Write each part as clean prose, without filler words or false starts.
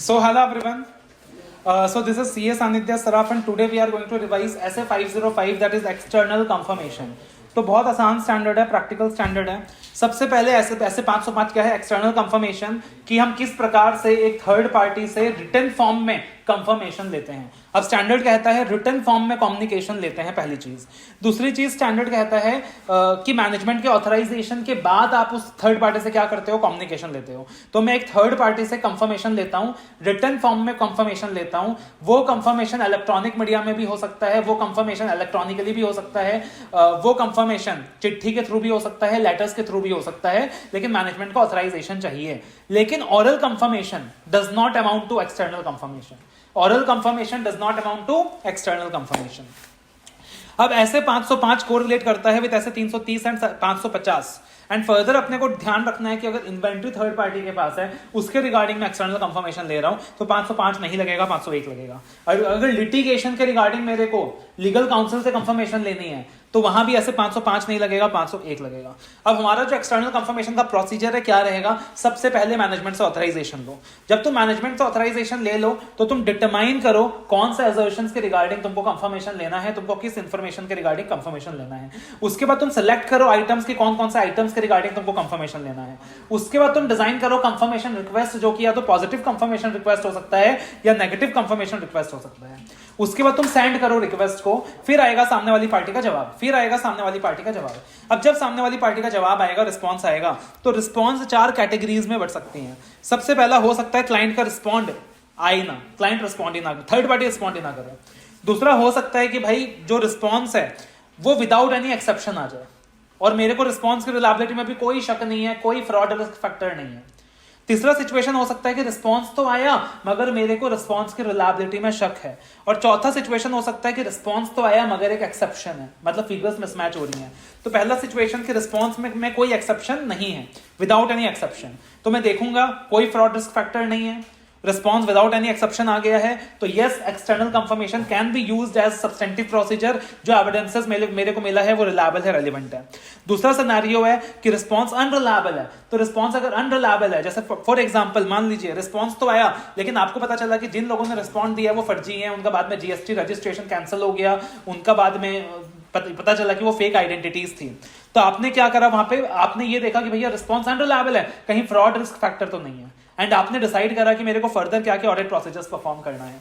So hello everyone. So this is CS Anidya Saraf and today we are going to revise essay 505 that is external confirmation. तो बहुत आसान standard है, practical standard है. सबसे पहले ऐसे 505 क्या है एक्सटर्नल कंफर्मेशन, कि हम किस प्रकार से एक थर्ड पार्टी से रिटन फॉर्म में कंफर्मेशन लेते हैं. अब स्टैंडर्ड कहता है रिटन फॉर्म में कम्युनिकेशन लेते हैं, पहली चीज. दूसरी चीज स्टैंडर्ड कहता है कि मैनेजमेंट के ऑथराइजेशन के बाद आप उस थर्ड पार्टी से क्या करते हो, कम्युनिकेशन लेते हो. तो मैं एक थर्ड पार्टी से कंफर्मेशन लेता हूं, रिटन फॉर्म में कंफर्मेशन लेता हूं. वो कंफर्मेशन इलेक्ट्रॉनिक मीडिया में भी हो सकता है, वो कंफर्मेशन इलेक्ट्रॉनिकली भी हो सकता है, वो कंफर्मेशन चिट्ठी के थ्रू भी हो सकता है, लेटर्स के थ्रू भी हो सकता है, लेकिन मैनेजमेंट को ऑथराइजेशन चाहिए. लेकिन oral confirmation does not amount to external confirmation. Oral confirmation does not amount to external confirmation. अब ऐसे 505 कोरिलेट करता है विद ऐसे 330 एंड 550. एंड फर्दर अपने को ध्यान रखना है कि अगर इन्वेंटरी थर्ड पार्टी के पास है उसके रिगार्डिंग में एक्सटर्नल कंफर्मेशन ले रहा हूं तो 505 नहीं लगेगा, 501 लगेगा. और अगर लिटिगेशन के रिगार्डिंग मेरे को लीगल काउंसिल से कंफर्मेशन लेनी है तो वहां भी ऐसे 505 नहीं लगेगा, 501 लगेगा. अब हमारा जो एक्सटर्नल कंफर्मेशन का प्रोसीजर है क्या रहेगा, सबसे पहले मैनेजमेंट से ऑथराइजेशन लो. जब तुम मैनेजमेंट से ऑथराइजेशन ले लो तो तुम डिटरमाइन करो कौन से असर्शंस के रिगार्डिंग तुमको कंफर्मेशन लेना है, तुमको किस इंफॉर्मेशन के रिगार्डिंग कंफर्मेशन लेना है. उसके बाद तुम सेलेक्ट करो आइटम्स की कौन कौन से आइटम्स के रिगार्डिंग तुमको कंफर्मेशन लेना है. उसके बाद तुम डिजाइन करो कंफर्मेशन रिक्वेस्ट, जो कि या तो पॉजिटिव कंफर्मेशन रिक्वेस्ट हो सकता है या नेगेटिव कंफर्मेशन रिक्वेस्ट हो सकता है. उसके बाद तुम सेंड करो रिक्वेस्ट को, फिर आएगा सामने वाली पार्टी का जवाब, फिर आएगा सामने वाली पार्टी का जवाब. अब जब सामने वाली पार्टी का जवाब आएगा, रिस्पॉन्स आएगा, तो रिस्पॉन्स 4 कैटेगरीज में बढ़ सकती हैं. सबसे पहला हो सकता है क्लाइंट का रिस्पॉन्ड आए ना, क्लाइंट रिस्पॉन्ड ही ना, थर्ड पार्टी रिस्पॉन्ड ही ना करे. दूसरा हो सकता है कि भाई जो रिस्पॉन्स है वो विदाउट एनी एक्सेप्शन आ जाए और मेरे को रिस्पॉन्स की रिलायबिलिटी में भी कोई शक नहीं है, कोई फ्रॉड रिस्क फैक्टर नहीं है. तीसरा सिचुएशन हो सकता है कि रिस्पॉन्स तो आया मगर मेरे को रिस्पॉन्स की रिलायबिलिटी में शक है. और चौथा सिचुएशन हो सकता है कि रिस्पॉन्स तो आया मगर एक एक्सेप्शन है, मतलब फिगर्स मिसमैच हो रही हैं. तो पहला सिचुएशन कि रिस्पॉन्स में कोई एक्सेप्शन नहीं है, विदाउट एनी एक्सेप्शन, तो मैं देखूंगा कोई फ्रॉड रिस्क फैक्टर नहीं है, रिस्पॉन्स विदाउट एनी एक्सेप्शन आ गया है, तो yes external confirmation can be used as substantive procedure. जो एविडेंसेस मेरे को मिला है वो रिलायबल है, रेलिवेंट है. दूसरा सिनेरियो है कि रिस्पॉन्स अनरिलायबल है. तो रिस्पॉन्स अगर अनरिलायबल है, जैसे फॉर एग्जांपल मान लीजिए रिस्पॉन्स तो आया लेकिन आपको पता चला कि जिन लोगों ने रिस्पॉन्ड दिया वो फर्जी है, उनका बाद में जीएसटी रजिस्ट्रेशन कैंसिल हो गया, उनका बाद में पता चला कि वो फेक आइडेंटिटीज थी. तो आपने क्या करा, वहां पे आपने ये देखा कि भैया रिस्पॉन्स अनरिलायबल है, कहीं फ्रॉड रिस्क फैक्टर तो नहीं है, एंड आपने डिसाइड करा कि मेरे को फर्दर क्या क्या ऑडिट प्रोसीजर्स परफॉर्म करना है.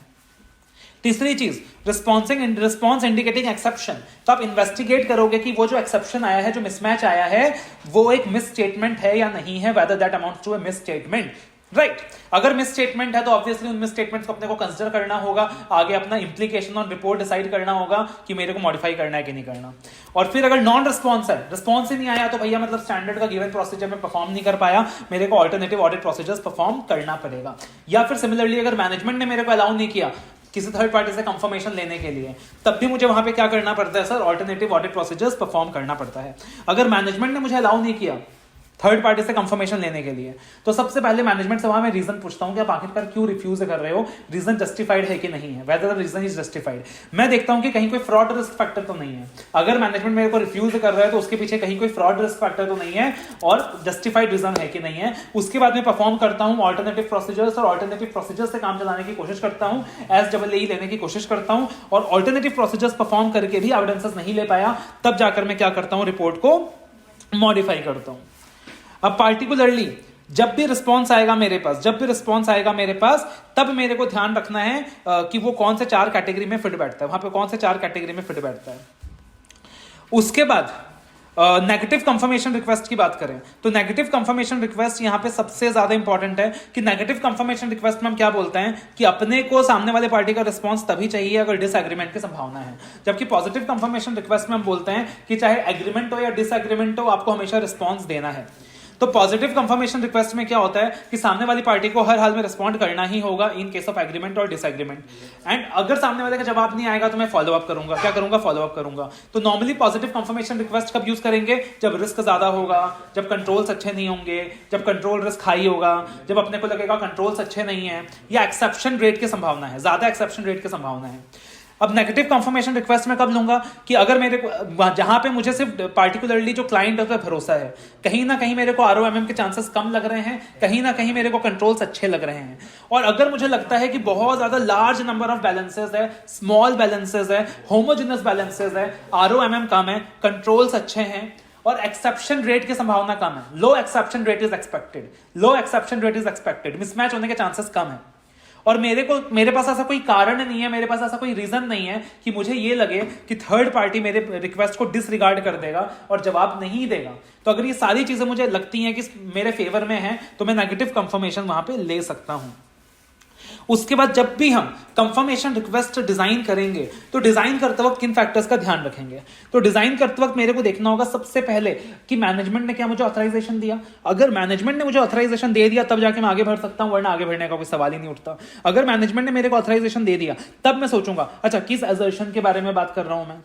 तीसरी चीज रिस्पॉन्स इंडिकेटिंग एक्सेप्शन. तो आप इन्वेस्टिगेट करोगे कि वो जो एक्सेप्शन आया है, जो मिसमैच आया है, वो एक मिस स्टेटमेंट है या नहीं है, whether that amounts to a misstatement. Right, अगर मिस स्टेटमेंट है तो ऑब्वियसली उन मिस स्टेटमेंट्स को अपने को कंसीडर करना होगा, आगे अपना इंप्लीकेशन ऑन रिपोर्ट डिसाइड करना होगा कि मेरे को मॉडिफाई करना है कि नहीं करना. और फिर अगर नॉन रिस्पॉन्स है, रिस्पॉन्स ही नहीं आया, तो भैया मतलब स्टैंडर्ड का गिवन प्रोसीजर में परफॉर्म नहीं कर पाया, मेरे को ऑल्टरनेटिव ऑडिट प्रोसीजर्स परफॉर्म करना पड़ेगा. या फिर सिमिलरली अगर मैनेजमेंट ने मेरे को अलाउ नहीं किया किसी थर्ड पार्टी से कंफर्मेशन लेने के लिए, तब भी मुझे वहां पे क्या करना पड़ता है sir, alternative audit procedures perform करना पड़ता है. अगर मैनेजमेंट ने मुझे अलाउ नहीं किया थर्ड पार्टी से कंफर्मेशन लेने के लिए, तो सबसे पहले मैनेजमेंट से वहां मैं रीजन पूछता हूं कि आप आखिरकार क्यों रिफ्यूज कर रहे हो, रीजन जस्टिफाइड है कि नहीं है, whether the reason is justified. मैं देखता हूं कि कहीं कोई फ्रॉड रिस्क फैक्टर तो नहीं है. अगर मैनेजमेंट मेरे को रिफ्यूज कर रहा है तो उसके पीछे कहीं कोई फ्रॉड रिस्क फैक्टर तो नहीं है और जस्टिफाइड रीजन है कि नहीं है. उसके बाद मैं परफॉर्म करता हूं ऑल्टरनेटिव प्रोसीजर्स, और ऑल्टरनेटिव प्रोसीजर्स से काम चलाने की कोशिश करता हूं, SEE लेने की कोशिश करता हूं, और ऑल्टरनेटिव प्रोसीजर्स परफॉर्म करके भी एविडेंसेस नहीं ले पाया, तब जाकर मैं क्या करता हूं, रिपोर्ट को मॉडिफाई करता हूं. अब पार्टिकुलरली जब भी रिस्पॉन्स आएगा मेरे पास, तब मेरे को ध्यान रखना है कि वो कौन से 4 कैटेगरी में फिट बैठता है, वहां पे कौन से 4 कैटेगरी में फिट बैठता है. उसके बाद नेगेटिव कंफर्मेशन रिक्वेस्ट की बात करें तो नेगेटिव कंफर्मेशन रिक्वेस्ट यहां पे सबसे ज्यादा इंपॉर्टेंट है. कि नेगेटिव कंफर्मेशन रिक्वेस्ट में हम क्या बोलते हैं कि अपने को सामने वाले पार्टी का रिस्पांस तभी चाहिए अगर डिसएग्रीमेंट की संभावना है, जबकि पॉजिटिव कंफर्मेशन रिक्वेस्ट में हम बोलते हैं कि चाहे एग्रीमेंट हो या डिसएग्रीमेंट हो, आपको हमेशा रिस्पॉन्स देना है. तो पॉजिटिव कंफर्मेशन रिक्वेस्ट में क्या होता है कि सामने वाली पार्टी को हर हाल में रिस्पॉन्ड करना ही होगा इन केस ऑफ एग्रीमेंट और डिसएग्रीमेंट. एंड अगर सामने वाले का जवाब नहीं आएगा तो मैं फॉलो अप करूंगा. क्या करूंगा, फॉलो अप करूंगा. तो नॉर्मली पॉजिटिव कंफर्मेशन रिक्वेस्ट कब यूज करेंगे, जब रिस्क ज्यादा होगा, जब कंट्रोल्स अच्छे नहीं होंगे, जब कंट्रोल रिस्क हाई होगा, जब अपने को लगेगा कंट्रोल्स अच्छे नहीं है, या एक्सेप्शन रेट की संभावना है, ज्यादा एक्सेप्शन रेट की संभावना है. अब नेगेटिव कंफर्मेशन रिक्वेस्ट मैं कब लूंगा कि अगर मेरे को जहां पे मुझे सिर्फ पार्टिकुलरली जो क्लाइंट है उस पर भरोसा है, कहीं ना कहीं मेरे को ROMM के चांसेस कम लग रहे हैं, कहीं ना कहीं मेरे को कंट्रोल्स अच्छे लग रहे हैं, और अगर मुझे लगता है कि बहुत ज्यादा लार्ज नंबर ऑफ बैलेंसेस है, स्मॉल बैलेंसेस है, होमोजेनस बैलेंसेस है, ROMM कम है, कंट्रोल्स अच्छे हैं और एक्सेप्शन रेट की संभावना कम है, low exception rate is expected, low exception rate is expected, mismatch होने के चांसेस कम है, और मेरे पास ऐसा कोई कारण नहीं है, मेरे पास ऐसा कोई रीजन नहीं है कि मुझे ये लगे कि थर्ड पार्टी मेरे रिक्वेस्ट को डिसरिगार्ड कर देगा और जवाब नहीं देगा। तो अगर ये सारी चीजें मुझे लगती हैं कि मेरे फेवर में है तो मैं नेगेटिव कंफर्मेशन वहां पे ले सकता हूं। उसके बाद जब भी हम कंफर्मेशन रिक्वेस्ट डिजाइन करेंगे तो डिजाइन करते वक्त किन फैक्टर्स का ध्यान रखेंगे? तो डिजाइन करते वक्त मेरे को देखना होगा सबसे पहले कि मैनेजमेंट ने क्या मुझे ऑथराइजेशन दिया। अगर मैनेजमेंट ने मुझे ऑथराइजेशन दे दिया तब जाके मैं आगे बढ़ सकता हूं, वरना आगे बढ़ने का कोई सवाल ही नहीं उठता। अगर मैनेजमेंट ने मेरे को ऑथराइजेशन दे दिया तब मैं सोचूंगा अच्छा किस असर्शन के बारे में बात कर रहा हूं मैं,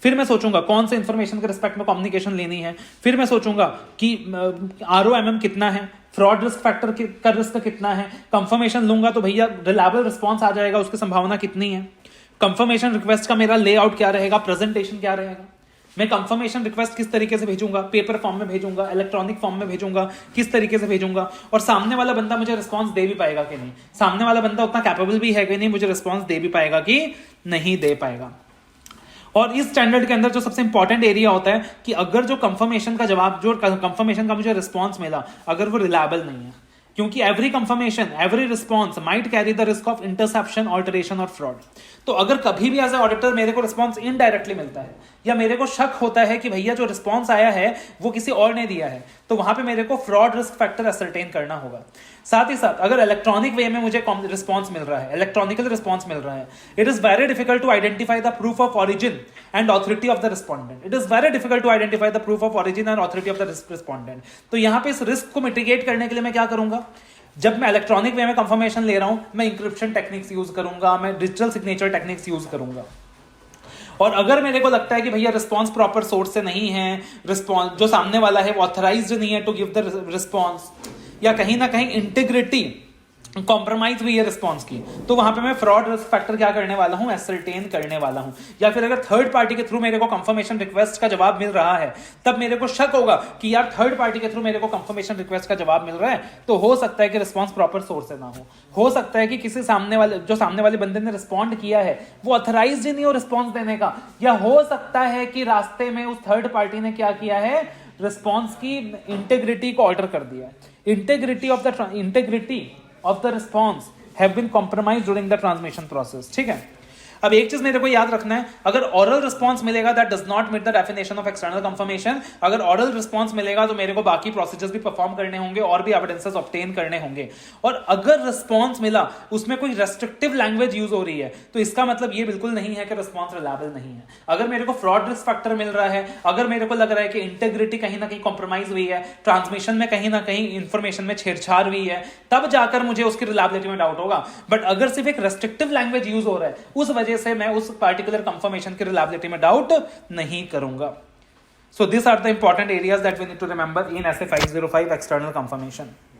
फिर मैं सोचूंगा कौन से इंफॉर्मेशन के रिस्पेक्ट में कम्युनिकेशन लेनी है, फिर मैं सोचूंगा कि ROMM कितना है, फ्रॉड रिस्क फैक्टर का रिस्क कितना है, कंफर्मेशन लूंगा तो भैया रिलायबल रिस्पॉन्स आ जाएगा उसकी संभावना कितनी है, कंफर्मेशन रिक्वेस्ट का मेरा लेआउट क्या रहेगा, प्रेजेंटेशन क्या रहेगा, मैं कंफर्मेशन रिक्वेस्ट किस तरीके से भेजूंगा, पेपर फॉर्म में भेजूंगा, इलेक्ट्रॉनिक फॉर्म में भेजूंगा, किस तरीके से भेजूंगा, और सामने वाला बंदा मुझे रिस्पॉन्स दे भी पाएगा कि नहीं, सामने वाला बंदा उतना कैपेबल भी है कि नहीं, मुझे रिस्पॉन्स दे भी पाएगा कि नहीं दे पाएगा। और इस स्टैंडर्ड के अंदर जो सबसे इंपॉर्टेंट एरिया होता है कि अगर जो कंफर्मेशन का जवाब, जो कंफर्मेशन का मुझे रिस्पॉन्स मिला, अगर वो रिलायबल नहीं है, क्योंकि every confirmation, every response might carry the risk of interception, alteration और फ्रॉड। तो अगर कभी भी एज ए ऑडिटर मेरे को रिस्पॉन्स इनडायरेक्टली मिलता है या मेरे को शक होता है कि भैया जो रिस्पॉन्स आया है वो किसी और ने दिया है, तो वहां पे मेरे को फ्रॉड रिस्क फैक्टर असरटेन करना होगा। साथ ही साथ अगर इलेक्ट्रॉनिक वे में मुझे रिस्पॉन्स मिल रहा है, इलेक्ट्रॉनिकल रिस्पॉन्स मिल रहा है, it is very difficult to identify the proof of origin and authority of the respondent. It is very difficult to identify the proof of origin and authority of the respondent. तो यहां पे इस risk को mitigate करने के लिए मैं क्या करूंगा, जब मैं इलेक्ट्रॉनिक वे में कंफर्मेशन ले रहा हूं, मैं इंक्रिप्शन टेक्निक्स यूज करूंगा, मैं डिजिटल सिग्नेचर टेक्निक्स यूज करूंगा। और अगर मेरे को लगता है कि भैया रिस्पॉन्स प्रॉपर सोर्स से नहीं है, रिस्पॉन्स जो सामने वाला है वो ऑथराइज्ड नहीं है टू गिव द रिस्पॉन्स, या कहीं ना कहीं इंटीग्रिटी कॉम्प्रोमाइज हुई है रिस्पॉन्स की, तो वहां पे मैं फ्रॉड रिस्क फैक्टर क्या करने वाला हूं, एसरटेन करने वाला हूं। या फिर अगर थर्ड पार्टी के थ्रू मेरे को कंफर्मेशन रिक्वेस्ट का जवाब मिल रहा है, तब मेरे को शक होगा कि यार थर्ड पार्टी के थ्रू मेरे को कंफर्मेशन रिक्वेस्ट का जवाब मिल रहा है, तो हो सकता है कि रिस्पॉन्स प्रॉपर सोर्स से ना हो सकता है कि किसी सामने वाले बंदे ने रिस्पॉन्ड किया है वो ऑथराइज्ड ही नहीं हो रिस्पॉन्स देने का, या हो सकता है कि रास्ते में उस थर्ड पार्टी ने क्या किया है, रिस्पॉन्स की इंटेग्रिटी को ऑल्टर कर दिया है। Integrity of the response have been compromised during the transmission process। ठीक है, अब एक चीज मेरे को याद रखना है, अगर oral response मिलेगा that does not meet the definition of external confirmation, अगर oral response मिलेगा तो मेरे को बाकी प्रोसीजर्स भी परफॉर्म करने होंगे और भी एविडेंसेस ऑब्टेन करने होंगे। और अगर रिस्पॉन्स मिला उसमें कोई रेस्ट्रिक्टिव लैंग्वेज यूज हो रही है, तो इसका मतलब ये बिल्कुल नहीं है कि रिस्पॉन्स रिलायबल नहीं है। अगर मेरे को फ्रॉड रिस्क फैक्टर मिल रहा है, अगर मेरे को लग रहा है कि इंटेग्रिटी कहीं ना कहीं कॉम्प्रोमाइज हुई है, ट्रांसमिशन में कहीं ना कहीं इंफॉर्मेशन में छेड़छाड़ हुई है, तब जाकर मुझे उसकी रिलायबिलिटी में डाउट होगा। बट अगर सिर्फ एक रेस्ट्रिक्टिव लैंग्वेज यूज हो रहा है, उस वजह से मैं उस पार्टिकुलर कंफर्मेशन की रिलायबिलिटी में डाउट नहीं करूंगा। So these are the important areas that we need to remember in SA 505 external confirmation।